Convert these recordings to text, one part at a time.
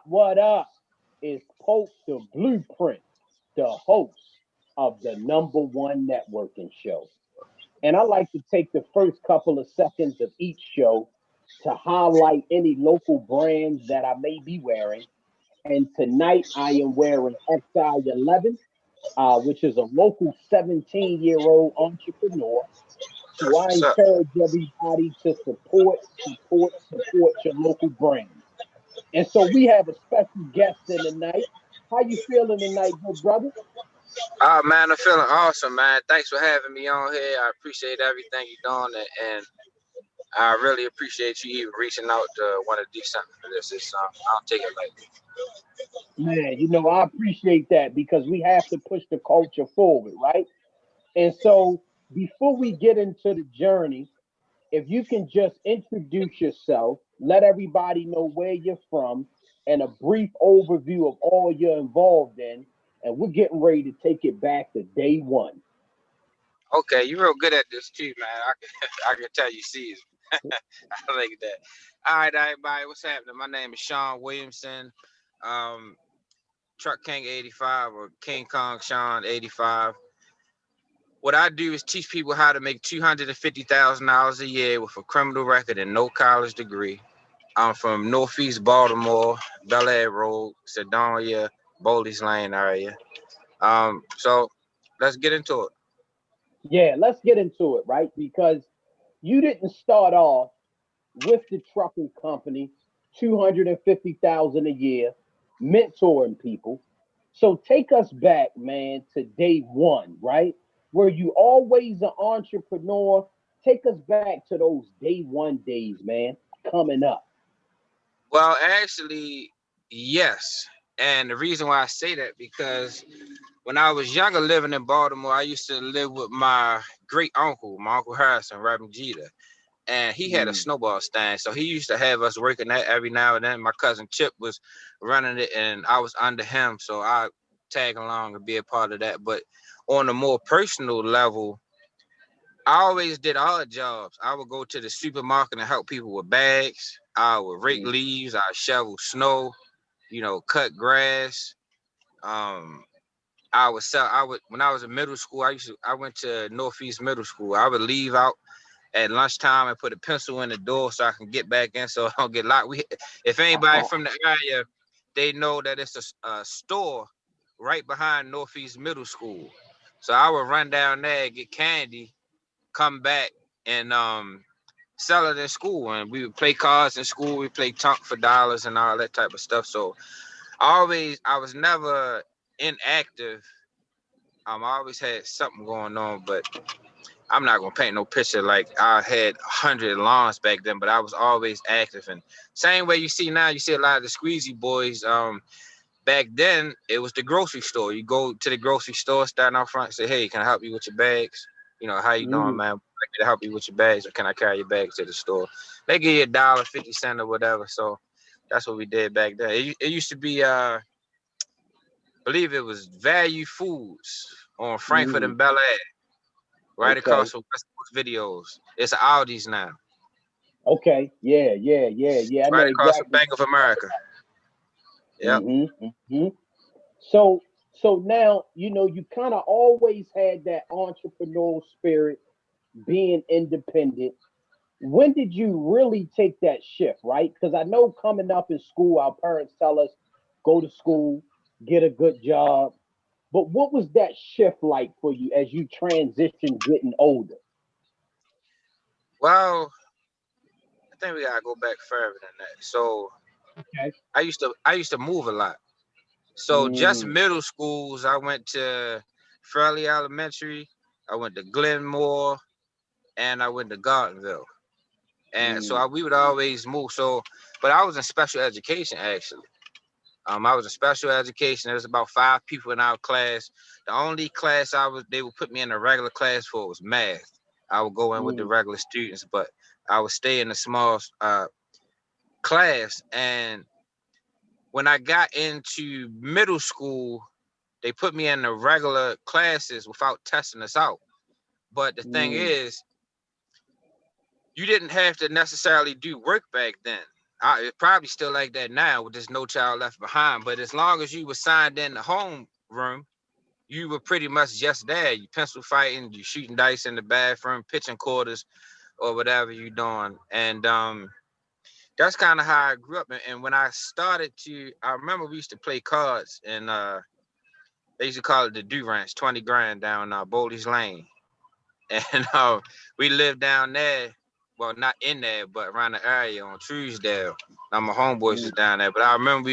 What up? Is Pope the Blueprint, the host of the number one networking show. And I like to take the first couple of seconds of each show to highlight any local brands that I may be wearing. And tonight I am wearing XI11, which is a local 17-year-old entrepreneur. So I That's what's up. encourage everybody to support your local brand. And so we have a special guest in the night. How you feeling tonight, good brother? Oh man, I'm feeling awesome, man. Thanks for having me on here. I appreciate everything you're doing, and I really appreciate you even reaching out to want to do something for this. I don't take it lightly. Man, I appreciate that because we have to push the culture forward, right? And so before we get into the journey, if you can just introduce yourself, let everybody know where you're from, and a brief overview of all you're involved in, and we're getting ready to take it back to day one. Okay, you're real good at this too, man. I can tell you see it. I like that. All right, everybody, what's happening? My name is Sean Williamson, um, Truck King 85 or King Kong Sean 85. What I do is teach people how to make $250,000 a year with a criminal record and no college degree. I'm from Northeast Baltimore, Bel Air Road, Sedonia, Boldy's Lane area. So let's get into it. Yeah, let's get into it, right? Because you didn't start off with the trucking company, 250,000 a year, mentoring people. So take us back, man, to day one, right? Were you always an entrepreneur? Take us back to those day one days, man, coming up. Well, actually, yes. And the reason why I say that because when I was younger living in Baltimore, I used to live with my great uncle, my Uncle Harrison, Reverend Jeter. And he had a Mm, snowball stand. So he used to have us working that every now and then. My cousin Chip was running it and I was under him. So I tag along and be a part of that. But on a more personal level, I always did odd jobs. I would go to the supermarket and help people with bags. I would rake mm, leaves. I shovel snow, cut grass. Um, I would sell. I would when I was in middle school. I went to Northeast Middle School. I would leave out at lunchtime and put a pencil in the door so I can get back in so I don't get locked. If anybody from the area, they know that it's a store right behind Northeast Middle School. So I would run down there, get candy, come back, and sell it in school. And we would play cards in school. We play tunk for dollars and all that type of stuff. So I was never inactive. I always had something going on, but I'm not gonna paint no picture like I had 100 lawns back then, but I was always active. And same way you see now, you see a lot of the squeezy boys. Back then it was the grocery store. You go to the grocery store, stand out front, and say, "Hey, can I help you with your bags? How you doing, mm. man? Would you like me to help you with your bags, or can I carry your bags to the store?" They give you $1.50 or whatever. So that's what we did back then. It used to be, believe it was Value Foods on Frankfurt Mm. and Bel Air, right across Okay. from West Coast Videos. It's Aldi's now, Okay. Yeah, yeah, yeah, yeah. I know right across from exactly Bank what of you're talking America. Yep. about. Mm-hmm. So now, you kind of always had that entrepreneurial spirit, being independent. When did you really take that shift, right? Because I know coming up in school, our parents tell us go to school, get a good job. But what was that shift like for you as you transitioned getting older? Well, I think we gotta go back further than that. So Okay. I used to move a lot. So just Mm, middle schools, I went to Fairleigh Elementary, I went to Glenmore, and I went to Gardenville. And so mm, we would always move. So, but I was in special education actually. I was in special education. There was about 5 people in our class. The only class they would put me in a regular class for was math. I would go in with the mm, regular students, but I would stay in a small class. And when I got into middle school, they put me in the regular classes without testing us out. But the thing mm, is, you didn't have to necessarily do work back then. It's probably still like that now with this No Child Left Behind. But as long as you were signed in the home room, you were pretty much just there. You pencil fighting, you shooting dice in the bathroom, pitching quarters, or whatever you doing. And that's kind of how I grew up. And when I started I remember we used to play cards, and they used to call it the Do Ranch, 20 grand down Boldy's Lane. And we lived down there. Well, not in there, but around the area on Truesdale. Now my homeboys was down there. But I remember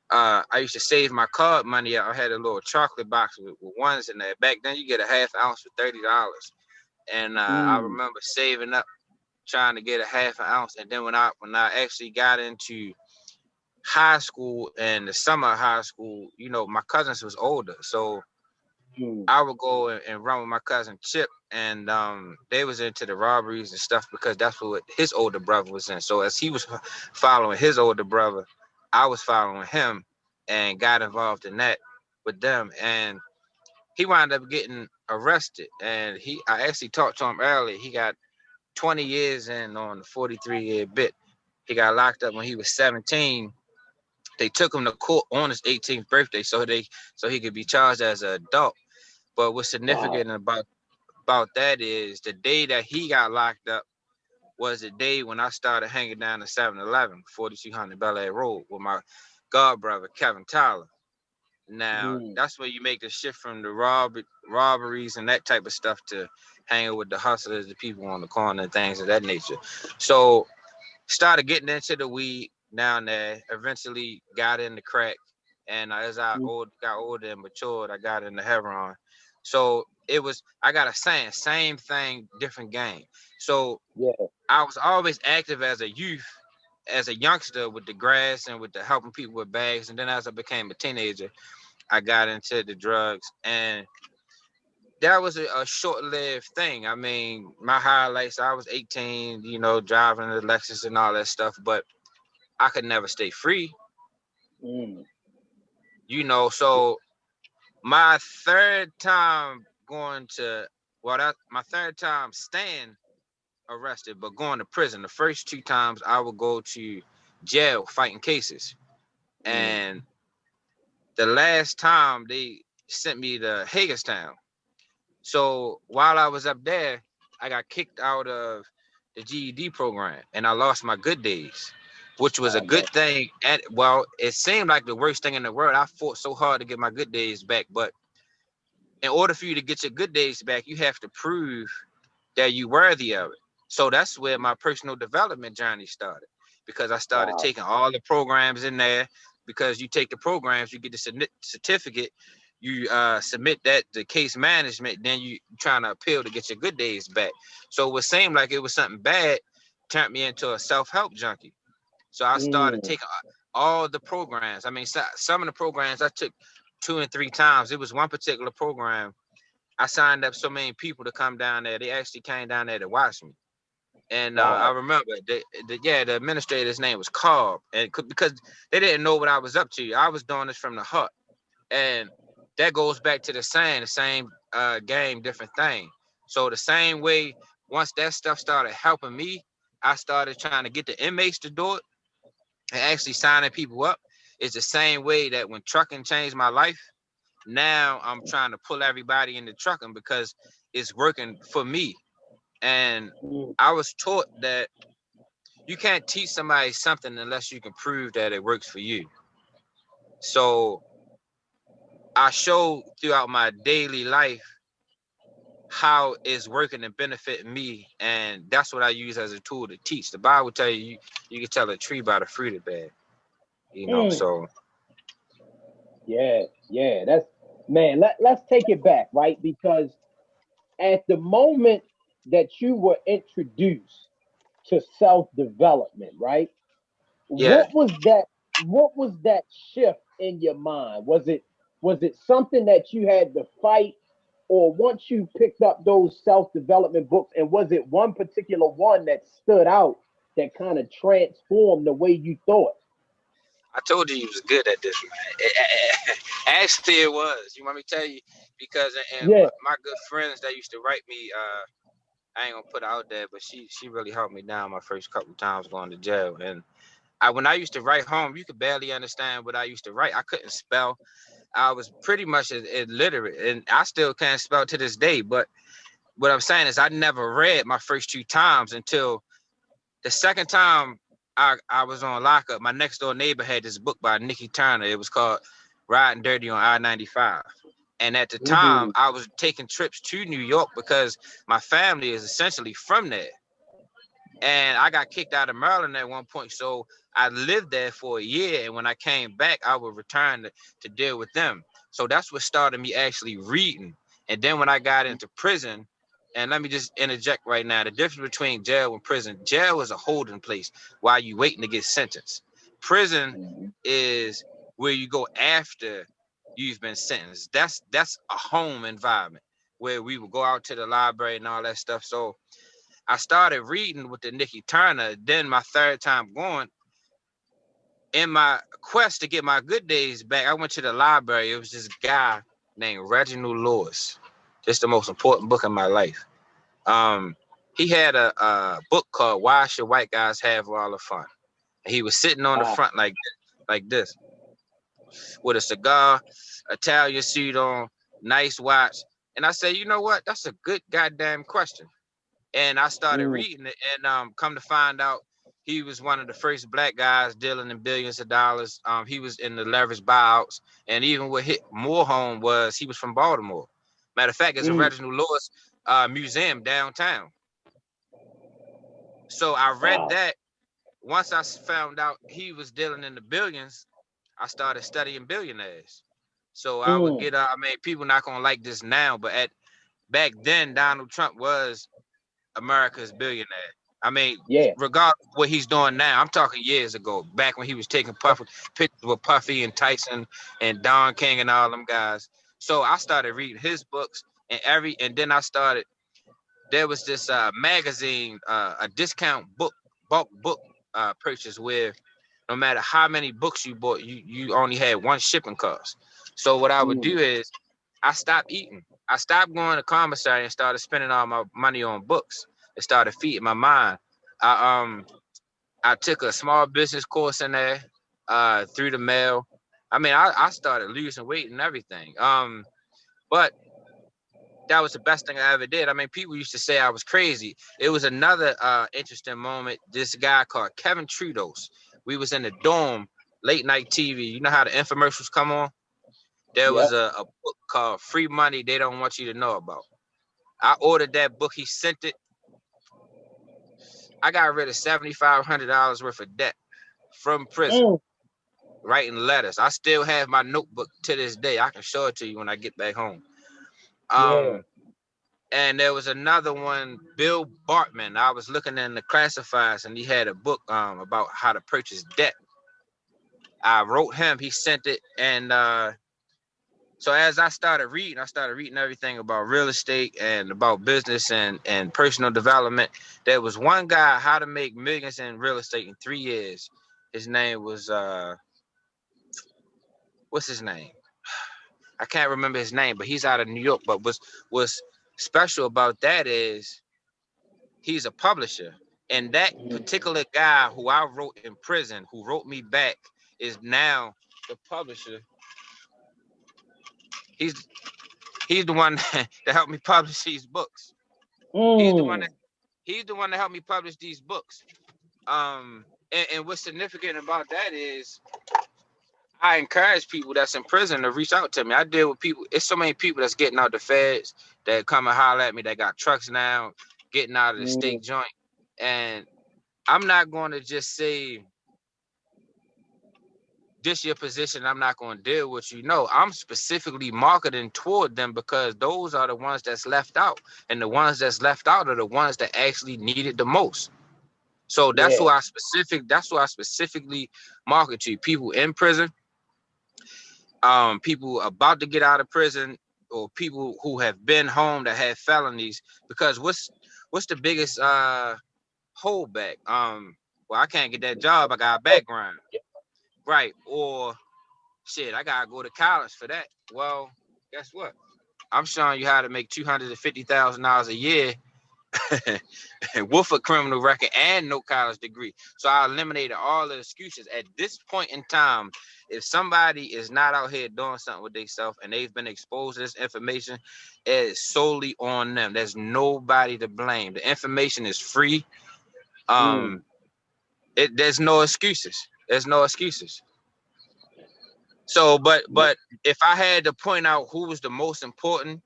I used to save my card money up. I had a little chocolate box with ones in there. Back then, you get a half ounce for $30. And I remember saving up, trying to get a half an ounce. And then when I actually got into high school and the summer of high school, you know, my cousins was older. So I would go and run with my cousin Chip, and they was into the robberies and stuff because that's what his older brother was in. So as he was following his older brother, I was following him and got involved in that with them. And he wound up getting arrested. And I actually talked to him earlier. He got 20 years in on the 43-year bit. He got locked up when he was 17. They took him to court on his 18th birthday so he could be charged as an adult. But what's significant about that is the day that he got locked up was the day when I started hanging down the 7-Eleven, 4200 Bel Air Road, with my god brother, Kevin Tyler. Now, that's where you make the shift from the robberies and that type of stuff to hanging with the hustlers, the people on the corner, and things of that nature. So, started getting into the weed down there, eventually got into crack. And as I got older and matured, I got into heroin. So I got a saying, same thing, different game. So I was always active as a youth, as a youngster with the grass and with the helping people with bags. And then as I became a teenager, I got into the drugs. And that was a short-lived thing. I mean, my highlights, I was 18, you know, driving the Lexus and all that stuff, but I could never stay free. You know, so my third time my third time staying arrested, but going to prison. The first 2 times I would go to jail fighting cases. And the last time they sent me to Hagerstown. So while I was up there, I got kicked out of the GED program and I lost my good days, which was a good thing. And well, it seemed like the worst thing in the world. I fought so hard to get my good days back, but in order for you to get your good days back, you have to prove that you're worthy of it. So that's where my personal development journey started, because I started taking all the programs in there. Because you take the programs, you get the certificate, you submit that to case management, then you trying to appeal to get your good days back. So it would seem like it was something bad, turned me into a self-help junkie. So I started taking all the programs. I mean, some of the programs I took 2 and 3 times. It was one particular program. I signed up so many people to come down there. They actually came down there to watch me. And I remember the administrator's name was Cobb, and because they didn't know what I was up to. I was doing this from the heart, and that goes back to the same game, different thing. So the same way, once that stuff started helping me, I started trying to get the inmates to do it and actually signing people up. It's the same way that when trucking changed my life, now I'm trying to pull everybody into trucking because it's working for me. And I was taught that you can't teach somebody something unless you can prove that it works for you. So I show throughout my daily life how it's working and benefiting me, and that's what I use as a tool to teach. The Bible tell you can tell a tree by the fruit it bears. You know, so that's man. Let's take it back, right? Because at the moment that you were introduced to self-development, right? yeah. What was that shift in your mind? Was it something that you had to fight, or once you picked up those self-development books, and was it one particular one that stood out that kind of transformed the way you thought? I told you he was good at this, man. Actually, it was. You want me to tell you? Because and Yeah. my good friends that used to write me, I ain't gonna put it out there, but she really helped me down my first couple times going to jail, and when I used to write home, you could barely understand what I used to write. I couldn't spell. I was pretty much illiterate, and I still can't spell to this day. But what I'm saying is, I never read my first 2 times until the second time I was on lockup. My next door neighbor had this book by Nikki Turner. It was called Riding Dirty on I-95. And at the time, Mm-hmm. I was taking trips to New York because my family is essentially from there. And I got kicked out of Maryland at one point. So I lived there for a year. And when I came back, I would return to deal with them. So that's what started me actually reading. And then when I got into prison, and let me just interject right now, the difference between jail and jail is a holding place while you waiting to get sentenced. Prison Mm-hmm. is where you go after you've been sentenced. That's a home environment where we would go out to the library and all that stuff. So I started reading with the Nikki Turner. Then my third time going, in my quest to get my good days back, I went to the library. It was this guy named Reginald Lewis. Just the most important book in my life. Um, he had a book called Why Should White Guys Have All the Fun? And he was sitting on the Ah. front like this, with a cigar, Italian suit on, nice watch. And I said, you know what? That's a good goddamn question. And I started Mm. reading it, and come to find out, he was one of the first black guys dealing in billions of dollars. He was in the leverage buyouts, and even what hit more home was he was from Baltimore. Matter of fact, there's a Mm. Reginald Lewis museum downtown. So I read Wow. that. Once I found out he was dealing in the billions, I started studying billionaires. So I would Mm. get, I mean, people not gonna like this now, but back then, Donald Trump was America's billionaire. I mean, Yeah. regardless of what he's doing now, I'm talking years ago, back when he was taking pictures with Puffy and Tyson and Don King and all them guys. So I started reading his books and then I started. There was this magazine, a discount bulk book purchase where no matter how many books you bought, you only had one shipping cost. So what I would Mm. do is I stopped eating. I stopped going to commissary and started spending all my money on books. It started feeding my mind. I I took a small business course in there through the mail. I mean, I started losing weight and everything. But that was the best thing I ever did. I mean, people used to say I was crazy. It was another interesting moment. This guy called Kevin Trudeau. We was in the dorm, late night TV. You know how the infomercials come on? There was Yep. a book called Free Money They Don't Want You to Know About. I ordered that book. He sent it. I got rid of $7,500 worth of debt from prison, Mm. writing letters. I still have my notebook to this day. I can show it to you when I get back home. Yeah. Um, and there was another one, Bill Bartman. I was looking in the classifieds, and he had a book about how to purchase debt. I wrote him. He sent it, and so as I started reading everything about real estate and about business and personal development. There was one guy, how to make millions in real estate in 3 years. His name was what's his name? I can't remember his name, but he's out of New York. But was special about that is he's a publisher. And that Mm. particular guy who I wrote in prison, who wrote me back, is now the publisher. He's he's the one that helped me publish these books. He's the one that Mm. he's the one that helped me publish these books. And what's significant about that is I encourage people that's in prison to reach out to me. I deal with people. It's so many people that's getting out the feds that come and holler at me. That got trucks now, getting out of the Mm. state joint, and I'm not going to just say this your position. I'm not going to deal with you. No, I'm specifically marketing toward them because those are the ones that's left out, and the ones that's left out are the ones that actually need it the most. So Yeah. that's who I specifically market to. People in prison, people about to get out of prison, or people who have been home that have felonies. Because what's the biggest holdback? Well, I can't get that job. I got a background, right? Or shit, I gotta go to college for that. Well, guess what? I'm showing you how to make $250,000 a year with a criminal record and no college degree. So I eliminated all the excuses. At this point in time, if somebody is not out here doing something with themselves and they've been exposed to this information, it is solely on them. There's nobody to blame. The information is free. There's no excuses. There's no excuses. So, but if I had to point out who was the most important,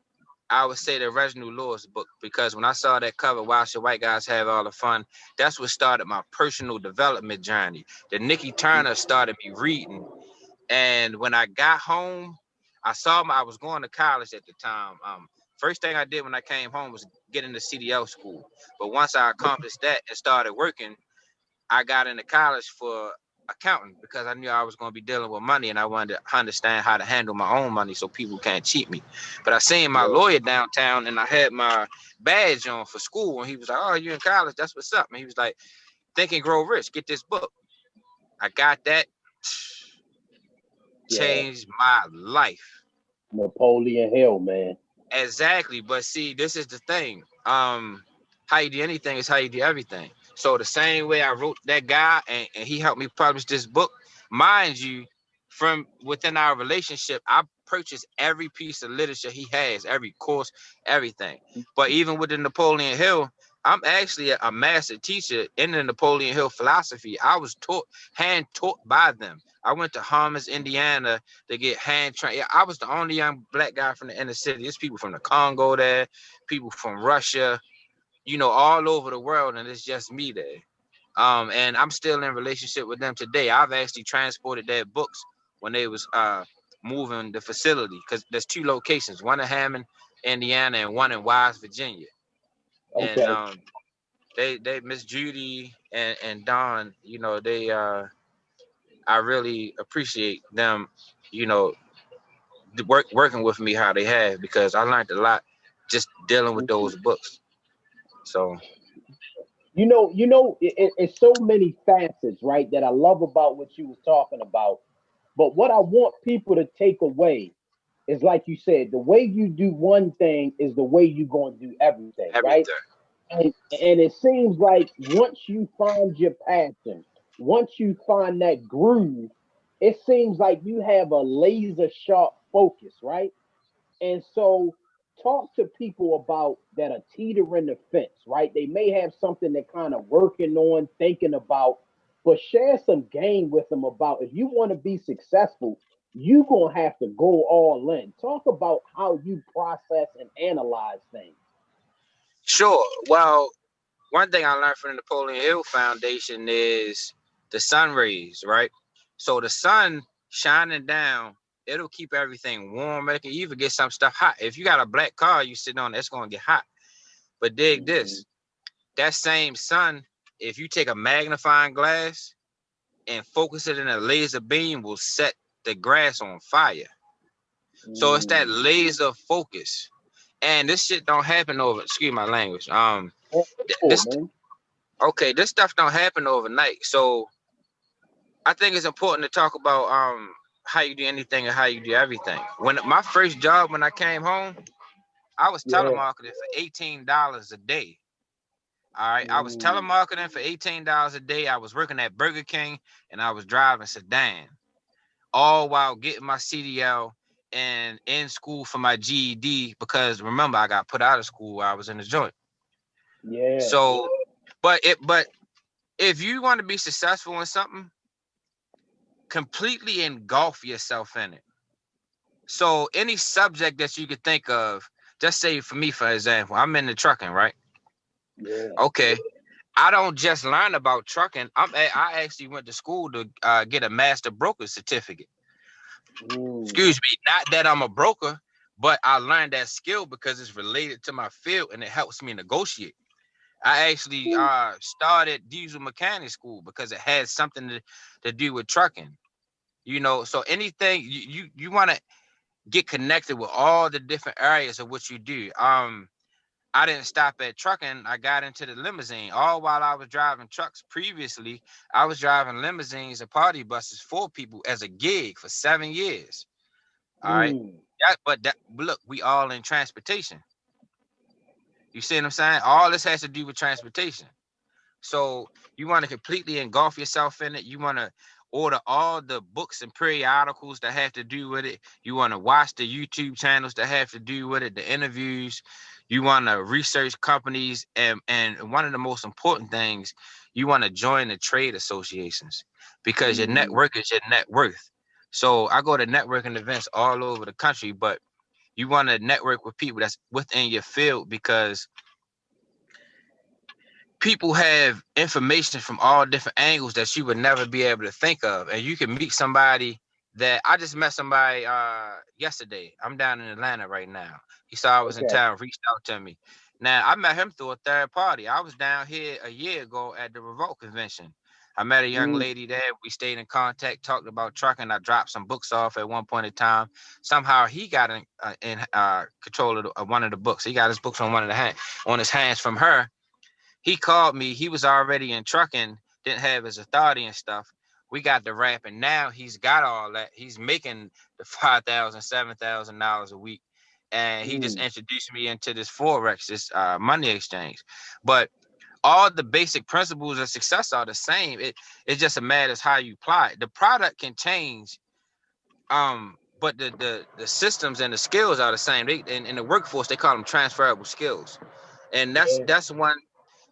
I would say the Reginald Lewis book, because when I saw that cover, Why Should White Guys Have All the Fun, that's what started my personal development journey. The Nikki Turner started me reading. And when I got home, I was going to college at the time. First thing I did when I came home was get into CDL school. But once I accomplished that and started working, I got into college for accounting because I knew I was going to be dealing with money and I wanted to understand how to handle my own money so people can't cheat me. But I seen my lawyer downtown and I had my badge on for school and he was like, "Oh, you in college? That's what's up." And he was like, "Think and Grow Rich. Get this book." I got that. Changed my life. Napoleon Hill, man. Exactly. But see, this is the thing. How you do anything is how you do everything. So the same way I wrote that guy and he helped me publish this book, mind you, from within our relationship, I purchased every piece of literature he has, every course, everything. But even with the Napoleon Hill, I'm actually a master teacher in the Napoleon Hill philosophy. I was hand taught by them. I went to Harmons, Indiana to get hand trained. I was the only young black guy from the inner city. There's people from the Congo there, people from Russia, all over the world, and it's just me there. And I'm still in relationship with them today. I've actually transported their books when they was moving the facility, because there's 2 locations, one in Hammond, Indiana, and one in Wise, Virginia. Okay. And they Miss Judy and Don, they I really appreciate them, working with me how they have, because I learned a lot just dealing with those books. So it's so many facets, right, that I love about what you was talking about. But what I want people to take away is, like you said, the way you do one thing is the way you're going to do everything, right? everything. And it seems like once you find your passion, once you find that groove, it seems like you have a laser sharp focus, right? And so talk to people about that are teetering the fence, right? They may have something they're kind of working on, thinking about, but share some game with them about, if you want to be successful, you're going to have to go all in. Talk about how you process and analyze things. Sure. Well, one thing I learned from the Napoleon Hill Foundation is the sun rays, right? So the sun shining down, it'll keep everything warm. It can even get some stuff hot. If you got a black car you sitting on, it's going to get hot. But dig this, that same sun, if you take a magnifying glass and focus it in a laser beam, will set the grass on fire. So it's that laser focus. And this shit don't happen over, excuse my language. This this stuff don't happen overnight. So I think it's important to talk about how you do anything and how you do everything. When my first job, when I came home, I was telemarketing for $18 a day. All right. I was telemarketing for $18 a day. I was working at Burger King and I was driving sedan, all while getting my CDL and in school for my GED, because remember, I got put out of school while I was in the joint. Yeah. So, but if you want to be successful in something, completely engulf yourself in it. So any subject that you could think of, just say for me, for example, I'm in the trucking, right? Yeah. Okay. I don't just learn about trucking. I actually went to school to get a master broker certificate. Excuse me, not that I'm a broker, but I learned that skill because it's related to my field and it helps me negotiate. I actually started diesel mechanic school because it had something to do with trucking. So anything you want to get connected with all the different areas of what you do. I didn't stop at trucking. I got into the limousine. All while I was driving trucks previously, I was driving limousines and party buses for people as a gig for 7 years. All right. But look, we all in transportation. You see what I'm saying? All this has to do with transportation. So you want to completely engulf yourself in it. You want to order all the books and periodicals that have to do with it. You want to watch the YouTube channels that have to do with it, the interviews. You want to research companies, and one of the most important things, you want to join the trade associations, because your network is your net worth. So I go to networking events all over the country, but you want to network with people that's within your field, because people have information from all different angles that you would never be able to think of. And you can meet somebody that I just met somebody yesterday. I'm down in Atlanta right now. He saw I was in town, reached out to me. Now I met him through a third party. I was down here a year ago at the Revolt convention. I met a young lady there. We stayed in contact, talked about trucking. I dropped some books off at one point in time. Somehow he got in control of one of the books. He got his books on on his hands from her. He called me. He was already in trucking, didn't have his authority and stuff. We got the rap, and now he's got all that. He's making the $5,000, $7,000 a week, and he just introduced me into this forex, this money exchange. But all the basic principles of success are the same. It just a matter of how you apply it. The product can change, but the systems and the skills are the same. They in the workforce, they call them transferable skills, and that's one.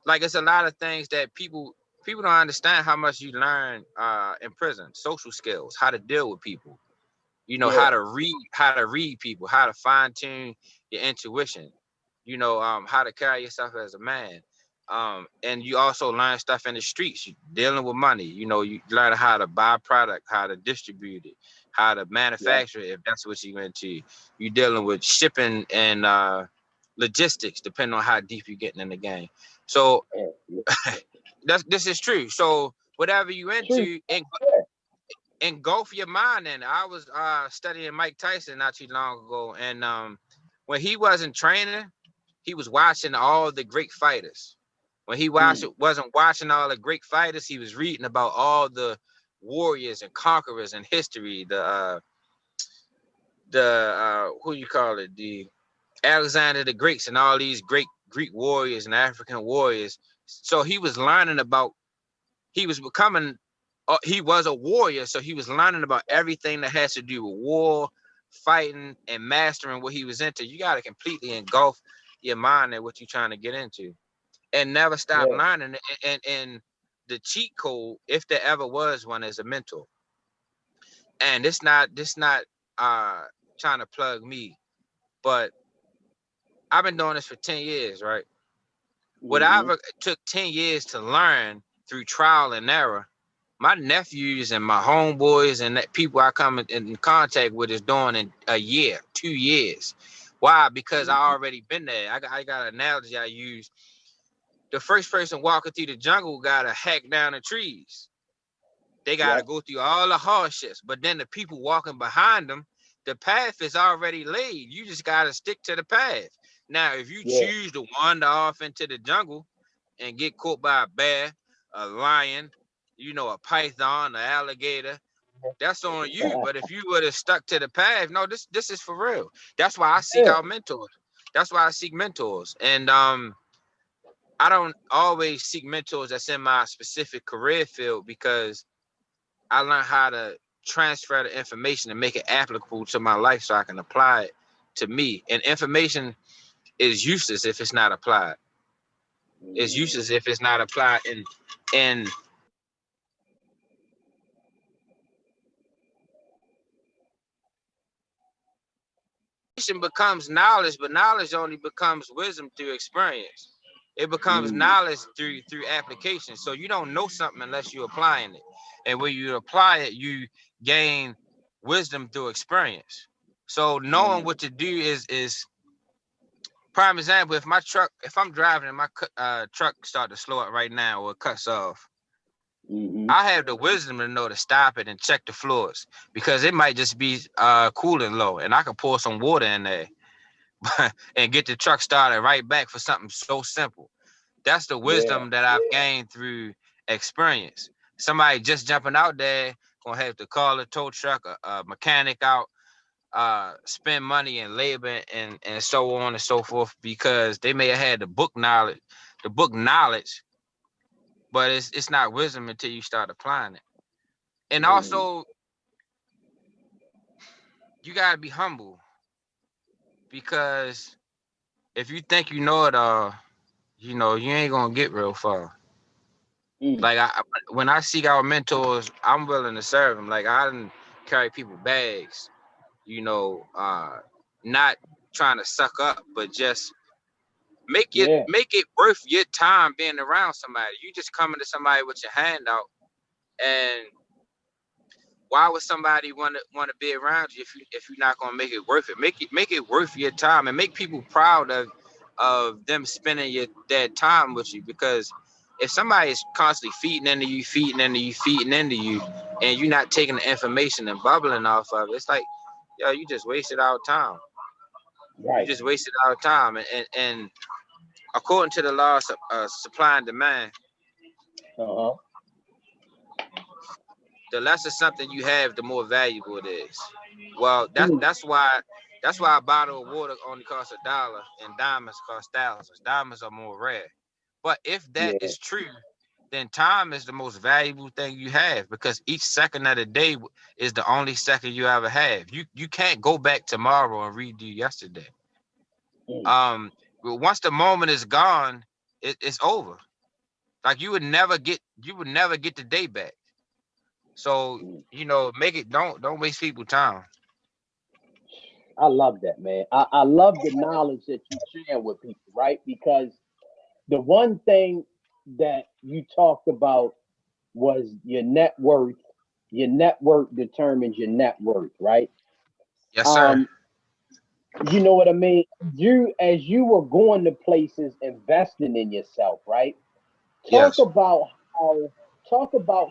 Like, it's a lot of things that people don't understand how much you learn in prison. Social skills, how to deal with people, how to read people, how to fine tune your intuition, how to carry yourself as a man. And you also learn stuff in the streets, dealing with money. You learn how to buy product, how to distribute it, how to manufacture it, if that's what you're into. You dealing with shipping and logistics, depending on how deep you're getting in the game. So this is true. So whatever you into, engulf your mind in. I was studying Mike Tyson not too long ago, and when he wasn't training, he was watching all the great fighters. When he wasn't watching all the great fighters, he was reading about all the warriors and conquerors in history. The who you call it, the Alexander the Greats, and all these great Greek warriors and African warriors. So he was learning about, he was a warrior. So he was learning about everything that has to do with war, fighting, and mastering what he was into. You got to completely engulf your mind in what you're trying to get into, and never stop learning. And the cheat code, if there ever was one, is a mentor. And this not trying to plug me, but I've been doing this for 10 years, right? Whatever took 10 years to learn through trial and error, my nephews and my homeboys and people I come in contact with is doing in a year, 2 years. Why? Because I already been there. I got an analogy I use. The first person walking through the jungle got to hack down the trees. They got to go through all the hardships. But then the people walking behind them, the path is already laid. You just got to stick to the path. Now, if you choose to wander off into the jungle and get caught by a bear, a lion, a python, an alligator, that's on you. But if you would have stuck to the path, no, this is for real. That's why I seek out mentors. That's why I seek mentors. And I don't always seek mentors that's in my specific career field, because I learned how to transfer the information and make it applicable to my life so I can apply it to me. And information is useless if it's not applied. It's useless if it's not applied. And becomes knowledge, but knowledge only becomes wisdom through experience. It becomes knowledge through application. So you don't know something unless you're applying it. And when you apply it, you gain wisdom through experience. So knowing what to do is prime example. If I'm driving and my truck start to slow up right now or it cuts off, I have the wisdom to know to stop it and check the fluids, because it might just be cooling low, and I can pour some water in there and get the truck started right back for something so simple. That's the wisdom that I've gained through experience. Somebody just jumping out there gonna have to call a tow truck, a mechanic out, spend money and labor and so on and so forth, because they may have had the book knowledge, but it's not wisdom until you start applying it. And also, you gotta be humble, because if you think you know it all, you ain't gonna get real far. Like when I seek out mentors, I'm willing to serve them. Like I didn't carry people bags, not trying to suck up, but just make it worth your time being around somebody. You just coming to somebody with your hand out, and why would somebody want to be around you if you're not gonna make it worth it? Make it worth your time, and make people proud of them spending their time with you. Because if somebody is constantly feeding into you, and you're not taking the information and bubbling off of it, it's like, yo, you just wasted our time. Right. You just wasted our time, and according to the laws of supply and demand, the lesser something you have, the more valuable it is. Well, that's why a bottle of water only costs $1 and diamonds cost thousands. Diamonds are more rare. But if that is true, then time is the most valuable thing you have, because each second of the day is the only second you ever have. You can't go back tomorrow and redo yesterday. Once the moment is gone, it's over. Like you would never get the day back. So, don't waste people's time. I love that, man. I love the knowledge that you share with people, right? Because the one thing that you talked about was your net worth. Your network determines your net worth, right? Yes, sir. You know what I mean? As you were going to places, investing in yourself, right? Talk Yes. about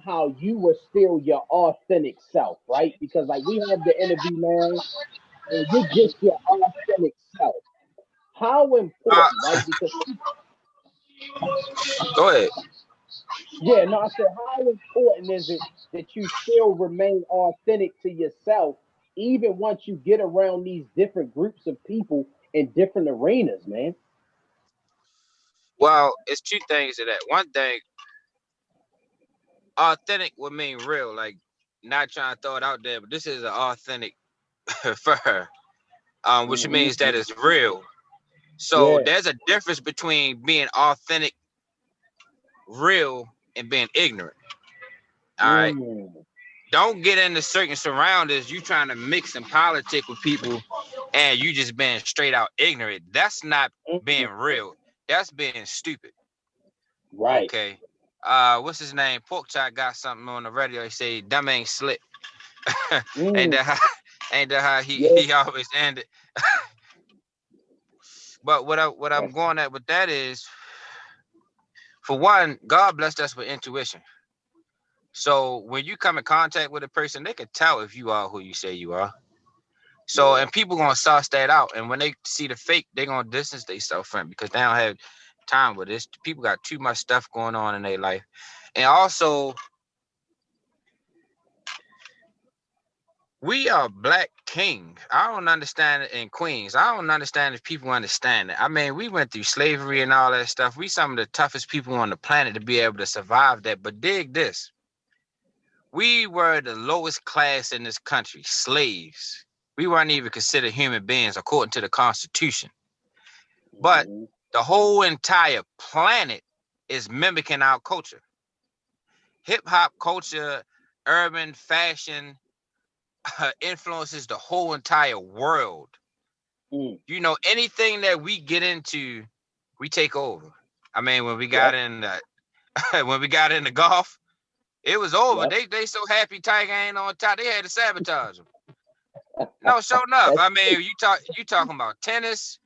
how you were still your authentic self, right? Because like we have the interview now, and you're just your authentic self. How important, right? Because Go ahead. yeah, no, I said how important is it that you still remain authentic to yourself, even once you get around these different groups of people in different arenas, man? Well, it's two things to that. One thing, authentic would mean real, like not trying to throw it out there, but this is an authentic for her, which means that it's real. So Yeah. there's a difference between being authentic, real, and being ignorant. All right. Don't get into certain surroundings. You trying to mix and politic with people, and you just being straight out ignorant. That's not being real. That's being stupid. Right. Okay. What's his name? Pork Chop got something on the radio. He say, "Dumb ain't slick." ain't that how? Ain't that how he always ended? But what I'm going at with that is, for one, God blessed us with intuition. So when you come in contact with a person, they can tell if you are who you say you are. So, and people gonna suss that out, and when they see the fake, they gonna distance themselves from it, because they don't have time with this. People got too much stuff going on in their life, and also we are black kings. I don't understand it, and queens. I don't understand if people understand it. I mean, we went through slavery and all that stuff. We some of the toughest people on the planet to be able to survive that. But dig this. We were the lowest class in this country, slaves. We weren't even considered human beings according to the Constitution. But the whole entire planet is mimicking our culture. Hip hop culture, urban fashion influences the whole entire world. Anything that we get into, we take over. I mean, when we got in the golf, it was over. They so happy Tiger ain't on top. They had to sabotage him. No, sure enough. I mean, you talking about tennis.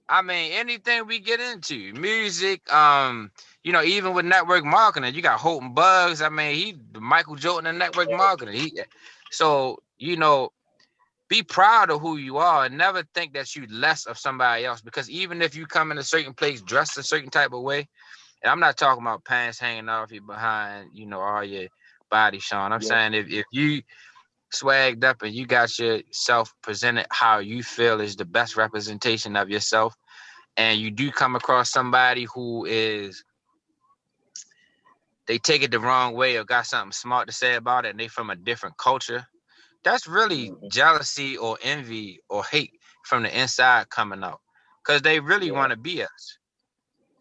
I mean, anything we get into, music, even with network marketing, you got Holton Bugs. I mean, he Michael Jordan in network marketing. Be proud of who you are and never think that you less of somebody else, because even if you come in a certain place dressed a certain type of way, and I'm not talking about pants hanging off you behind, all your body showing. I'm saying if swagged up and you got yourself presented how you feel is the best representation of yourself, and you do come across somebody who is, they take it the wrong way or got something smart to say about it and they from a different culture, that's really Mhm. jealousy or envy or hate from the inside coming out, because they really Yeah, want to be us.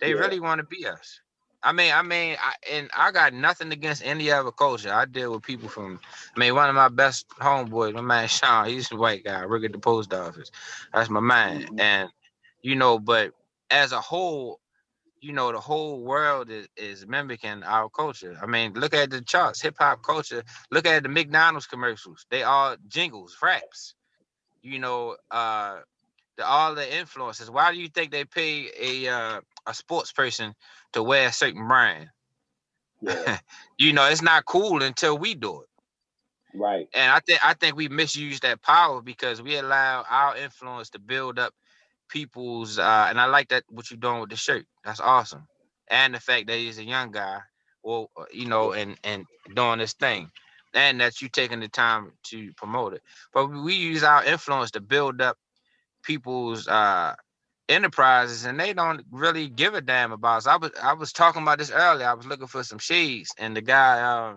They yeah. really want to be us. And I got nothing against any other culture. I deal with people from, one of my best homeboys, my man Sean, he's a white guy, work at the post office. That's my man. Mhm. And, but as a whole, the whole world is mimicking our culture. I mean, look at the charts, hip hop culture. Look at the McDonald's commercials. They are jingles, raps. You know, all the influencers. Why do you think they pay a sports person to wear a certain brand? Yeah, It's not cool until we do it. right. And I think we misuse that power because we allow our influence to build up people's and I like that what you're doing with the shirt. That's awesome. And the fact that he's a young guy, well, Yeah, and doing this thing. And that you taking the time to promote it. But we use our influence to build up people's enterprises, and they don't really give a damn about us. I was talking about this earlier. I was looking for some shades, and the guy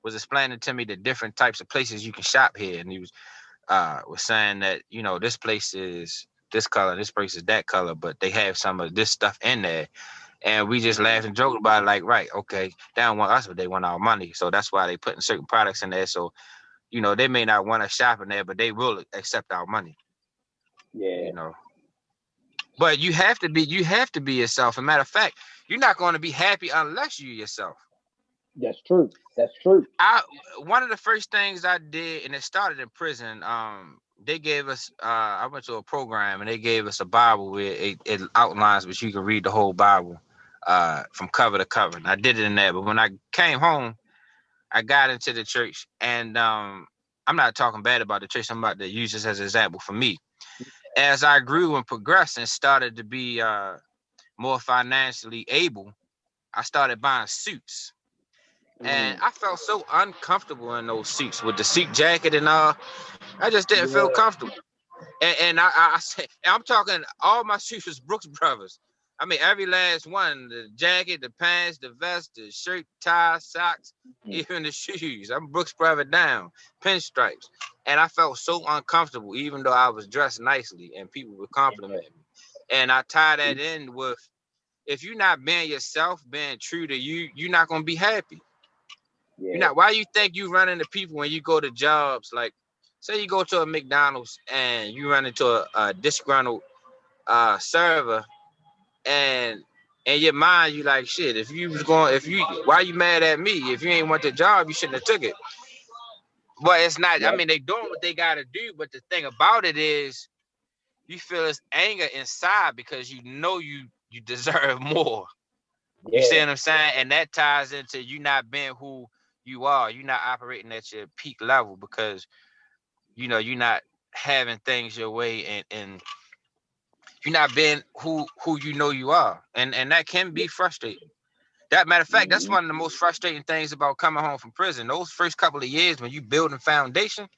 was explaining to me the different types of places you can shop here, and he was saying that this place is this color, this place is that color, but they have some of this stuff in there, and we just laughed and joked about it. Like, right, okay, they don't want us, but they want our money, so that's why they putting certain products in there. So they may not want to shop in there, but they will accept our money. yeah. You know. But you have to be yourself. As a matter of fact, you're not going to be happy unless you yourself. That's true. That's true. I One of the first things I did, and it started in prison. They gave us. I went to a program, and they gave us a Bible where it outlines, which you can read the whole Bible, from cover to cover. And I did it in there. But when I came home, I got into the church, and I'm not talking bad about the church. I'm about to use this as an example for me. As I grew and progressed and started to be more financially able, I started buying suits. And Mm. I felt so uncomfortable in those suits with the suit jacket and all. I just didn't feel Yeah. comfortable. And I said, I'm talking all my suits was Brooks Brothers. I mean, every last one, the jacket, the pants, the vest, the shirt, tie, socks, Mm. even the shoes. I'm Brooks Brother down, pinstripes. And I felt so uncomfortable, even though I was dressed nicely and people would Yeah. compliment me. And I tie that in with, if you're not being yourself, being true to you, you're not gonna be happy. You're Yeah. not. Why you think you run into people when you go to jobs? Like, say you go to a McDonald's and you run into a disgruntled server, and in your mind you like, shit. Why you mad at me? If you ain't want the job, you shouldn't have took it. But it's not. I Yep. mean, they doing what they gotta do. But the thing about it is, you feel this anger inside because you deserve more. You see Yeah. what I'm saying? And that ties into you not being who you are. You're not operating at your peak level because you're not having things your way, and you're not being who you are. And that can Yeah. be frustrating. That matter of fact, that's Hmm. one of the most frustrating things about coming home from prison. Those first couple of years when you building foundation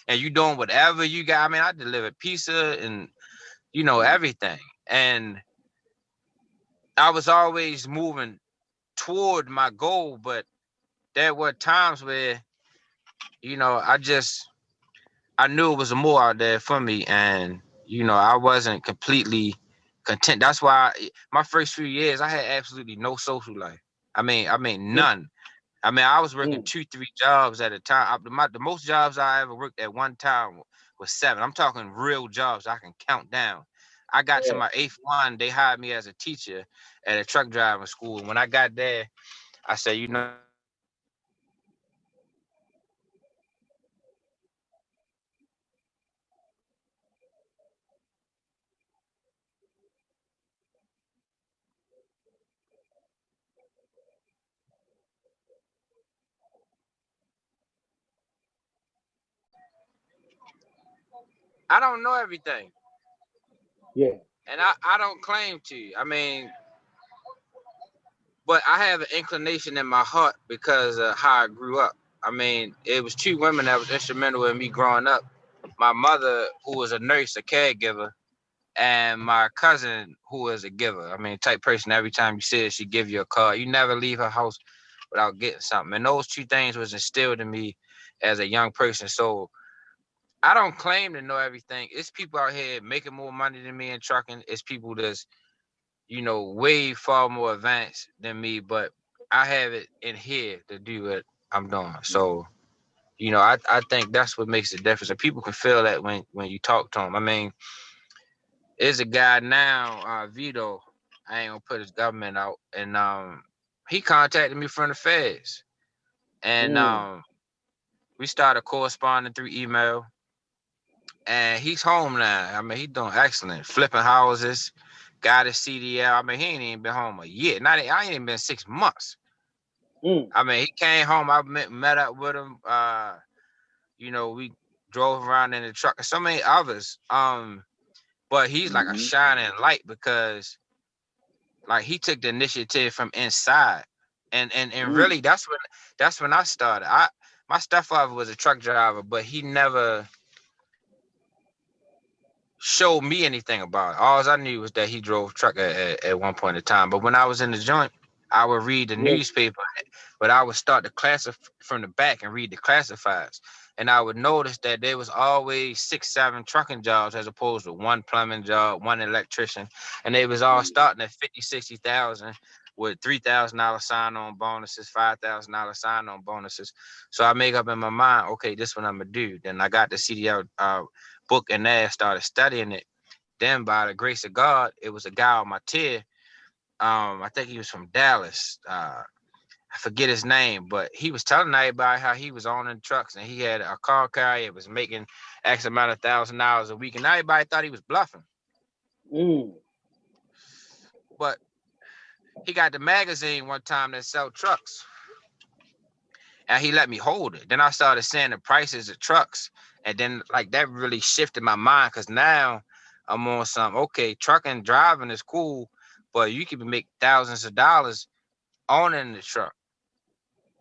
and you doing whatever you got. I mean, I delivered pizza and everything. And I was always moving toward my goal, but there were times where I knew it was more out there for me, and I wasn't completely content. That's why my first few years I had absolutely no social life. I mean Mm. none. I was working Mm. 2, 3 jobs at a time. The most jobs I ever worked at one time was 7. I'm talking real jobs I can count down. I got to Yeah. my 8th one. They hired me as a teacher at a truck driving school. When I got there, I said, I don't know everything, Yeah. and I don't claim to. But I have an inclination in my heart because of how I grew up. I mean, it was two women that was instrumental in me growing up. My mother, who was a nurse, a caregiver, and my cousin, who was a giver. I mean, type person. Every time you see her, she give you a card. You never leave her house without getting something. And those two things was instilled in me as a young person. So I don't claim to know everything. It's people out here making more money than me in trucking. It's people that's, way far more advanced than me, but I have it in here to do what I'm doing. So, I think that's what makes the difference. And people can feel that when you talk to them. I mean, there's a guy now, Vito. I ain't gonna put his government out, and he contacted me from the feds, and we started corresponding through email. And he's home now. I mean, he's doing excellent, flipping houses, got his CDL. I mean, he ain't even been home a year. I ain't even been 6 months. I mean, he came home. I met up with him. We drove around in the truck and so many others. But he's like a shining light because like he took the initiative from inside. And really that's when I started. My stepfather was a truck driver, but he never showed me anything about it. All I knew was that he drove truck at one point in time. But when I was in the joint, I would read the newspaper, but I would start to classify from the back and read the classifieds. And I would notice that there was always 6, 7 trucking jobs as opposed to one plumbing job, one electrician. And they was all starting at 50, 60,000 with $3,000 sign-on bonuses, $5,000 sign-on bonuses. So I make up in my mind, okay, this one I'm gonna do. Then I got the CDL book and there, started studying it. Then by the grace of God, it was a guy on my tier. I think he was from Dallas. I forget his name, but he was telling everybody how he was owning trucks and he had a car carrier, was making X amount of $1,000 a week, and everybody thought he was bluffing. But he got the magazine one time that sell trucks, and he let me hold it. Then I started seeing the prices of trucks, and then like that really shifted my mind because now I'm on some okay, trucking driving is cool, but you can make thousands of dollars owning the truck.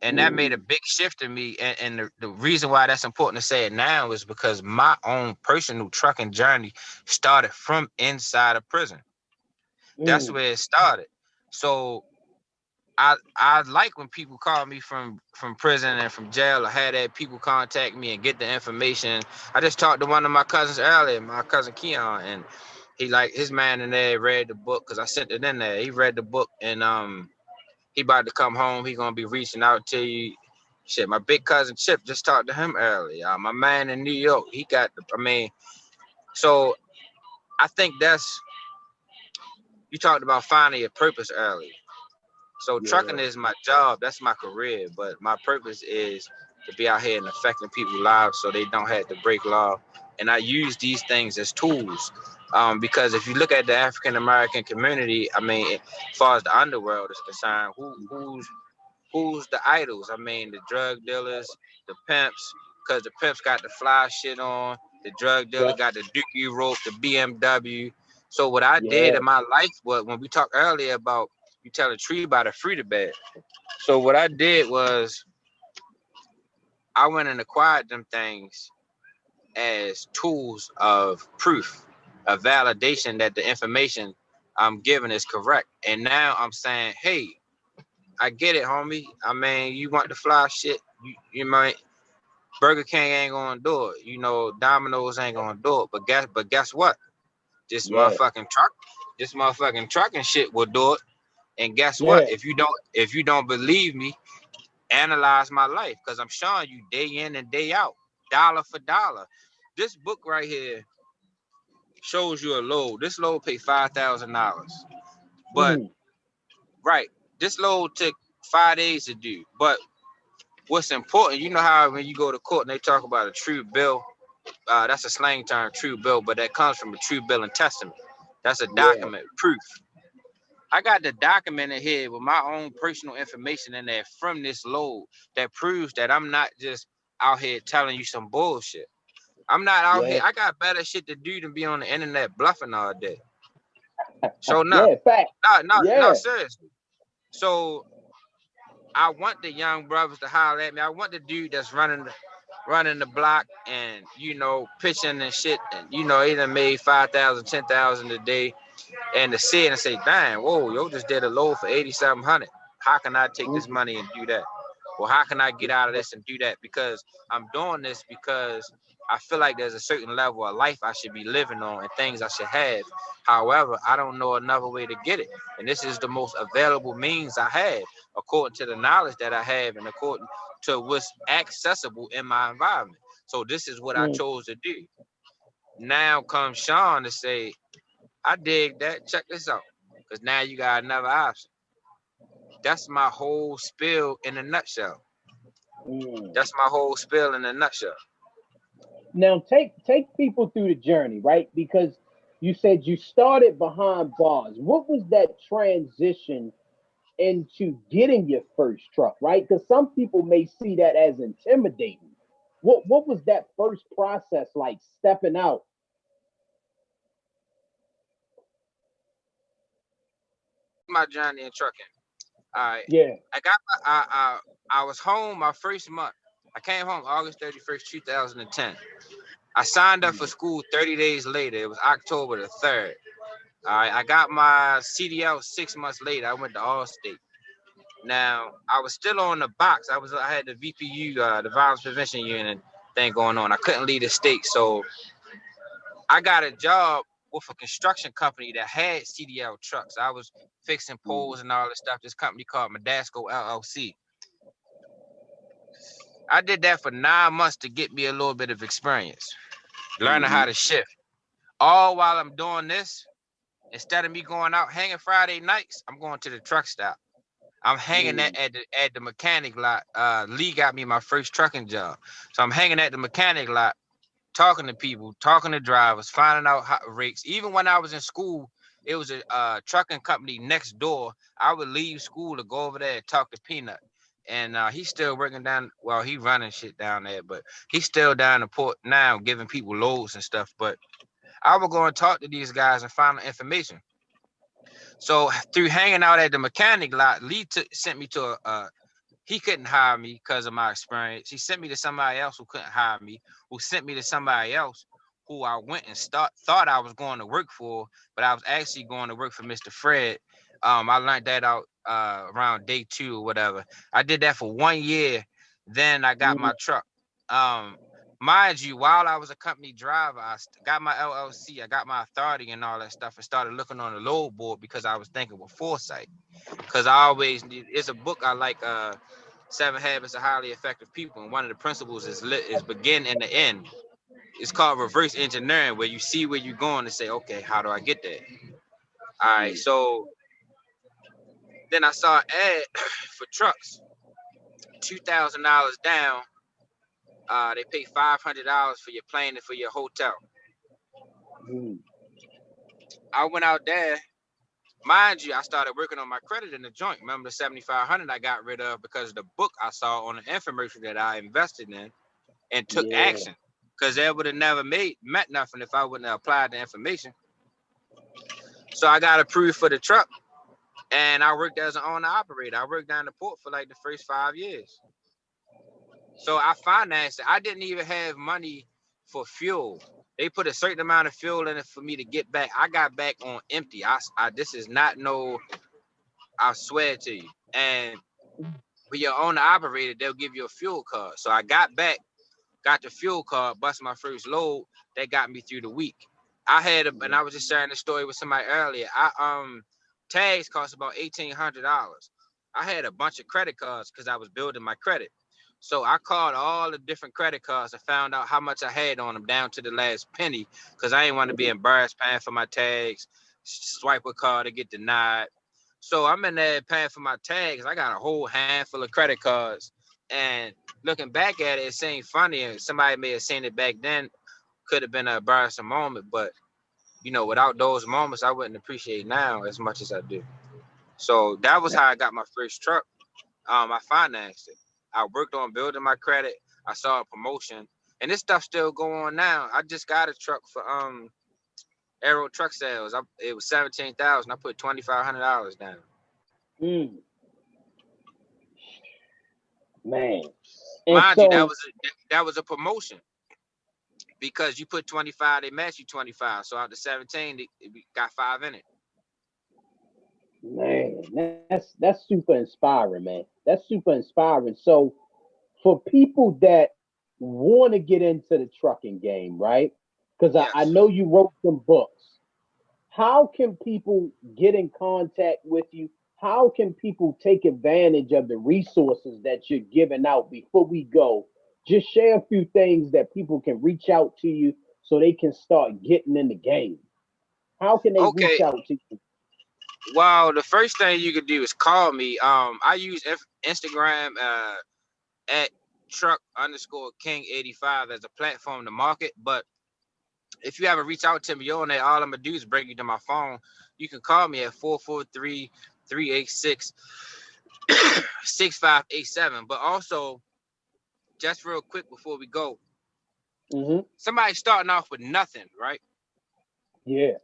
And that made a big shift in me. And the reason why that's important to say it now is because my own personal trucking journey started from inside of prison. That's where it started. So I like when people call me from prison and from jail, or had that people contact me and get the information. I just talked to one of my cousins earlier, my cousin Keon, and he like his man in there read the book because I sent it in there. He read the book and he about to come home. He gonna be reaching out to you. Shit, my big cousin Chip just talked to him earlier. My man in New York, he got. So I think that's you talked about finding your purpose earlier. So trucking is my job. That's my career. But my purpose is to be out here and affecting people's lives so they don't have to break law. And I use these things as tools. Because if you look at the African American community, I mean, as far as the underworld is concerned, who's the idols? I mean, the drug dealers, the pimps, because the pimps got the fly shit on. The drug dealer got the Dookie rope, the BMW. So what I did in my life was, when we talked earlier about you tell a tree by the fruit it bears. So what I did was I went and acquired them things as tools of proof, of validation that the information I'm giving is correct. And now I'm saying, hey, I get it, homie. I mean, you want the fly shit, you might Burger King ain't gonna do it. Domino's ain't gonna do it. But guess what? This motherfucking trucking shit will do it. And guess what? If you don't believe me, analyze my life, because I'm showing you day in and day out, dollar for dollar. This book right here shows you a load. This load paid $5,000. But right, this load took 5 days to do. But what's important, you know how when you go to court and they talk about a true bill, that's a slang term, true bill, but that comes from a true bill and testament. That's a document, proof. I got the document in here with my own personal information in there from this load that proves that I'm not just out here telling you some bullshit. I'm not out here. I got better shit to do than be on the internet bluffing all day. So no, no, seriously. So I want the young brothers to holler at me. I want the dude that's running the block and pitching and shit. And he done made 5,000, 10,000 a day, and to sit and say, "Dang, whoa, yo just did a load for 8,700. How can I take this money and do that? Well, how can I get out of this and do that? Because I'm doing this because I feel like there's a certain level of life I should be living on and things I should have. However, I don't know another way to get it. And this is the most available means I have, according to the knowledge that I have and according to what's accessible in my environment. So this is what I chose to do. Now comes Sean to say, I dig that. Check this out. Because now you got another option. That's my whole spiel in a nutshell. That's my whole spiel in a nutshell. Now take people through the journey, right? Because you said you started behind bars. What was that transition into getting your first truck, right? Because some people may see that as intimidating. What was that first process like stepping out? My journey in trucking. All right. Yeah. I was home my first month. I came home August 31st, 2010. I signed up for school 30 days later. It was October the 3rd. All right. I got my CDL 6 months later. I went to Allstate. Now, I was still on the box. I had the VPU, the Violence Prevention Unit thing going on. I couldn't leave the state. So I got a job with a construction company that had CDL trucks. I was fixing poles and all this stuff. This company called Madasco LLC. I did that for 9 months to get me a little bit of experience, learning how to shift. All while I'm doing this, instead of me going out hanging Friday nights, I'm going to the truck stop. I'm hanging at the mechanic lot. Lee got me my first trucking job. So I'm hanging at the mechanic lot, talking to people, talking to drivers, finding out rates. Even when I was in school, it was a trucking company next door. I would leave school to go over there and talk to Peanut. And he's still working down, well, he running shit down there, but he's still down the port now giving people loads and stuff. But I would go and talk to these guys and find out information. So through hanging out at the mechanic lot, Lee sent me to he couldn't hire me because of my experience. He sent me to somebody else who couldn't hire me, who sent me to somebody else who I went and thought I was going to work for, but I was actually going to work for Mr. Fred. I learned that out around day 2 or whatever. I did that for 1 year. Then I got my truck. Mind you, while I was a company driver, I got my LLC, I got my authority and all that stuff, and started looking on the load board because I was thinking with foresight. Because I always need, it's a book I like, 7 Habits of Highly Effective People, and one of the principles is begin and the end. It's called reverse engineering, where you see where you're going and say, okay, how do I get there? All right, so then I saw an ad for trucks, $2,000 down. They pay $500 for your plane and for your hotel. I went out there. Mind you, I started working on my credit in the joint. Remember the 7,500 I got rid of because of the book I saw on the infomercial that I invested in and took action. Because that would have never met nothing if I wouldn't have applied the information. So I got approved for the truck, and I worked as an owner operator. I worked down the port for like the first 5 years. So I financed it. I didn't even have money for fuel. They put a certain amount of fuel in it for me to get back. I got back on empty. This is not no, I swear to you. And when you're owner operator, they'll give you a fuel card. So I got back, got the fuel card, bust my first load. That got me through the week. And I was just sharing the story with somebody earlier. Tags cost about $1,800. I had a bunch of credit cards because I was building my credit. So I called all the different credit cards and found out how much I had on them down to the last penny because I didn't want to be embarrassed paying for my tags, swipe a card to get denied. So I'm in there paying for my tags. I got a whole handful of credit cards. And looking back at it, it seemed funny. And somebody may have seen it back then. Could have been an embarrassing moment. But, without those moments, I wouldn't appreciate now as much as I do. So that was how I got my first truck. I financed it. I worked on building my credit. I saw a promotion. And this stuff still going on now. I just got a truck for Aero Truck Sales. It was $17,000. I put $2,500 down. Man. And Mind you, so, that was a promotion because you put 25, they match you 25. So out of 17, we got 5 in it. man, that's super inspiring, man. That's super inspiring. So for people that want to get into the trucking game, right? Because I Yes. know you wrote some books. How can people get in contact with you? How can people take advantage of the resources that you're giving out before we go? Just share a few things that people can reach out to you so they can start getting in the game. How can they reach Okay. out to you? Well, the first thing you could do is call me. I use Instagram at truck underscore king 85 as a platform to market. But if you ever reach out to me on there, all I'm gonna do is bring you to my phone. You can call me at 443-386 6587. But also, just real quick before we go, Hmm. somebody starting off with nothing, right? Yeah.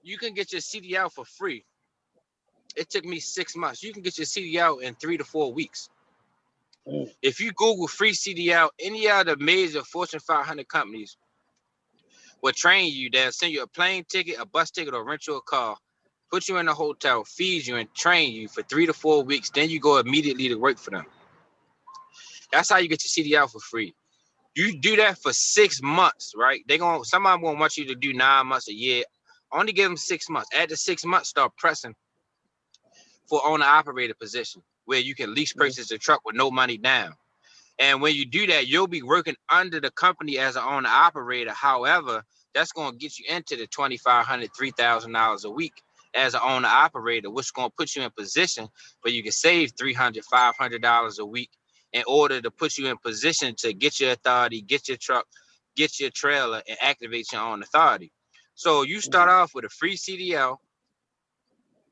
You can get your CDL for free. It took me 6 months. You can get your CDL in 3 to 4 weeks. Mm. If you Google free CDL, any other major Fortune 500 companies will train you. They'll send you a plane ticket, a bus ticket, or rent you a car, put you in a hotel, feed you, and train you for 3 to 4 weeks. Then you go immediately to work for them. That's how you get your CDL for free. You do that for 6 months, right? Somebody won't want you to do 9 months, a year. Only give them 6 months. After 6 months, start pressing for owner operator position where you can lease Mm. purchase a truck with no money down. And when you do that, you'll be working under the company as an owner operator. However, that's going to get you into the $2,500, $3,000 a week as an owner operator, which is going to put you in position where you can save $300, $500 a week in order to put you in position to get your authority, get your truck, get your trailer, and activate your own authority. So you start Mm. off with a free CDL.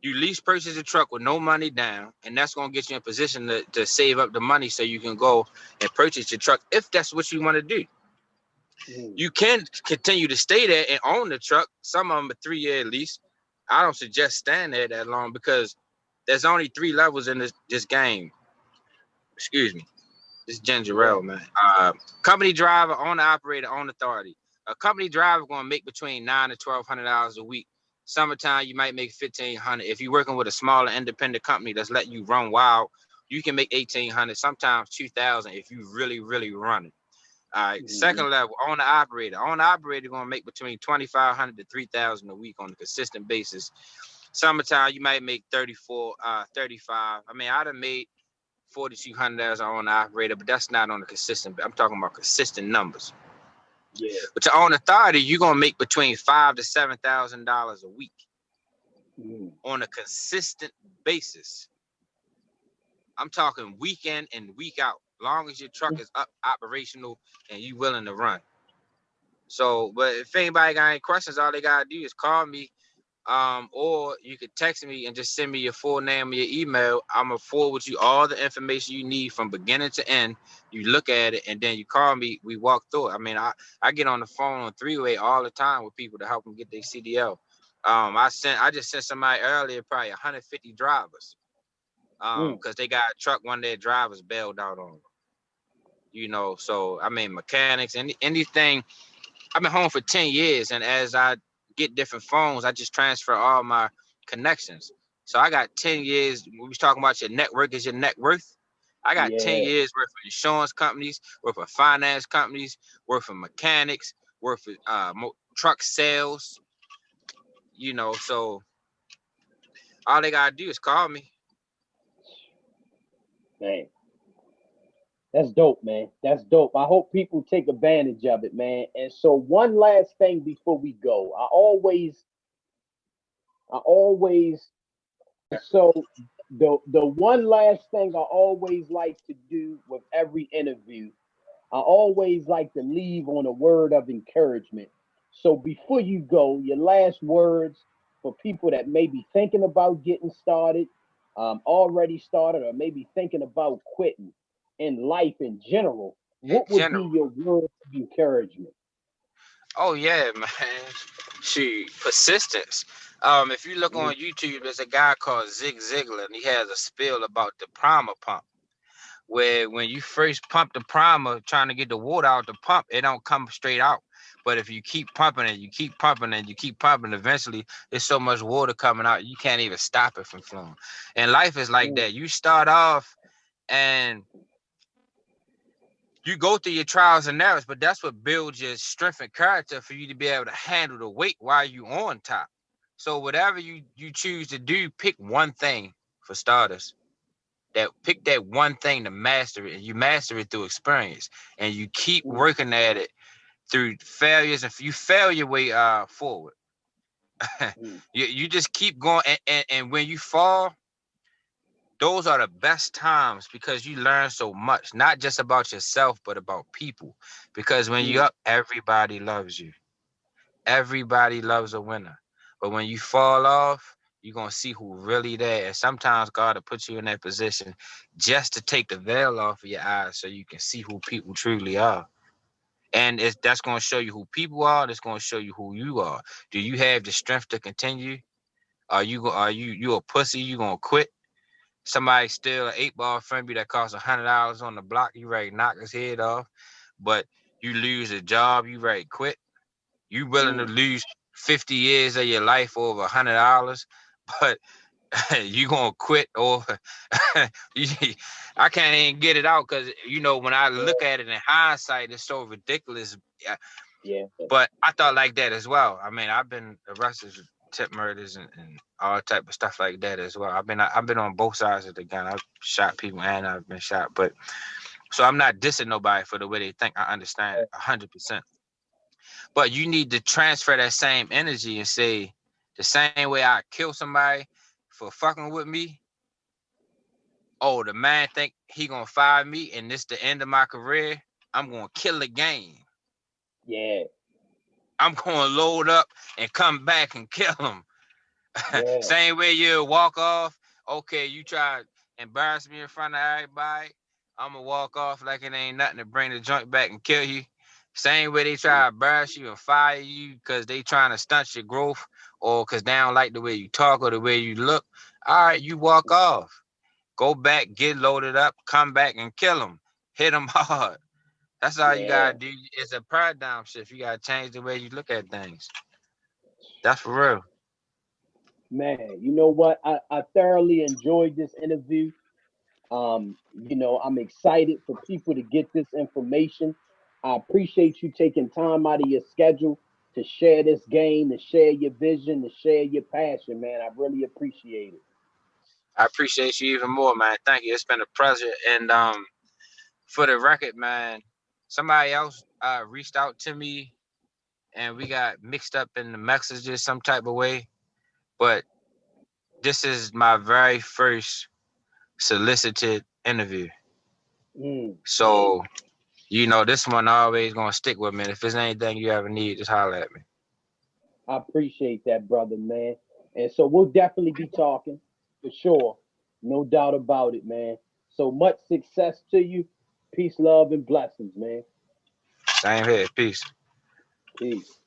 You lease purchase a truck with no money down, and that's going to get you in position to save up the money so you can go and purchase your truck if that's what you want to do. Mm. You can continue to stay there and own the truck. Some of them are 3 year lease. I don't suggest staying there that long because there's only 3 levels in this game. Excuse me. This ginger Yeah. ale, man. Company driver, owner operator, owner authority. A company driver going to make between $900 to $1,200 a week. Summertime, you might make $1,500. If you're working with a smaller independent company that's letting you run wild, you can make $1,800, sometimes $2,000 if you really, really run it. All right. Mhm. Second level, owner operator. Owner operator going to make between $2,500 to $3,000 a week on a consistent basis. Summertime, you might make 34, 35. I mean, I'd have made 4,200 as our own operator, but that's not on a consistent. I'm talking about consistent numbers. Yeah. But your own authority, you're gonna make between $5,000 to $7,000 a week Mm. on a consistent basis. I'm talking week in and week out. Long as your truck is up operational and you willing to run. So, but if anybody got any questions, all they gotta do is call me. Or you could text me and just send me your full name or your email. I'm gonna forward you all the information you need from beginning to end. You look at it and then you call me. We walk through it. I mean, I get on the phone on three-way all the time with people to help them get their CDL. I just sent somebody earlier, probably 150 drivers. Mm. Because they got a truck, one of their drivers bailed out on them. So I mean, mechanics, anything. I've been home for 10 years, and as I get different phones, I just transfer all my connections. So I got 10 years. We was talking about your network is your net worth. I got 10 Yeah. years worth of insurance companies, worth of finance companies, worth of mechanics, worth of truck sales. So all they gotta do is call me. Man. That's dope, man. That's dope. I hope people take advantage of it, man. And so one last thing before we go. I always so the one last thing I always like to do with every interview, I always like to leave on a word of encouragement. So before you go, your last words for people that may be thinking about getting started, already started, or maybe thinking about quitting in life in general, In what would be general. your word of encouragement? Oh yeah, man. Shoot, persistence. If you look Mm. on YouTube, there's a guy called Zig Ziglar, and he has a spiel about the primer pump. where when you first pump the primer, trying to get the water out the pump, it don't come straight out. But if you keep pumping it, you keep pumping and you keep pumping, eventually there's so much water coming out, you can't even stop it from flowing. And life is like that. You start off and you go through your trials and errors, but that's what builds your strength and character for you to be able to handle the weight while you on top. So whatever you choose to do, pick one thing for starters. Pick that one thing to master it, and you master it through experience, and you keep working at it through failures, and you fail your way forward. You just keep going, and when you fall, those are the best times because you learn so much, not just about yourself, but about people. Because when you're up, everybody loves you. Everybody loves a winner. But when you fall off, you're going to see who really there. And sometimes God will put you in that position just to take the veil off of your eyes so you can see who people truly are. And that's going to show you who people are. That's going to show you who you are. Do you have the strength to continue? Are you a pussy? You going to quit? Somebody steal an 8-ball from you that costs $100 on the block, you ready to knock his head off, but you lose a job, you ready to quit. You willing to lose 50 years of your life over $100, but you gonna quit or I can't even get it out because when I look at it in hindsight, it's so ridiculous. Yeah. But I thought like that as well. I mean, I've been arrested for tip murders and all type of stuff like that as well. I've been on both sides of the gun. I've shot people and I've been shot. But so I'm not dissing nobody for the way they think. I understand it 100%. But you need to transfer that same energy and say the same way I kill somebody for fucking with me. Oh, the man think he gonna fire me and this the end of my career. I'm gonna kill the game. Yeah. I'm gonna load up and come back and kill him. Yeah. Same way you walk off. Okay, you try to embarrass me in front of everybody. I'm gonna walk off like it ain't nothing to bring the joint back and kill you. Same way they try to embarrass you and fire you because they trying to stunt your growth or because they don't like the way you talk or the way you look. All right, you walk off. Go back, get loaded up, come back and kill them. Hit them hard. That's all you gotta do. It's a paradigm shift. You gotta change the way you look at things. That's for real. Man, you know what? I thoroughly enjoyed this interview. I'm excited for people to get this information. I appreciate you taking time out of your schedule to share this game, to share your vision, to share your passion, man. I really appreciate it. I appreciate you even more, man. Thank you. It's been a pleasure. And for the record, man, somebody else reached out to me and we got mixed up in the messages some type of way. But this is my very first solicited interview. So, this one always gonna stick with me. And if there's anything you ever need, just holler at me. I appreciate that, brother, man. And so we'll definitely be talking for sure. No doubt about it, man. So much success to you. Peace, love, and blessings, man. Same here. Peace. Peace.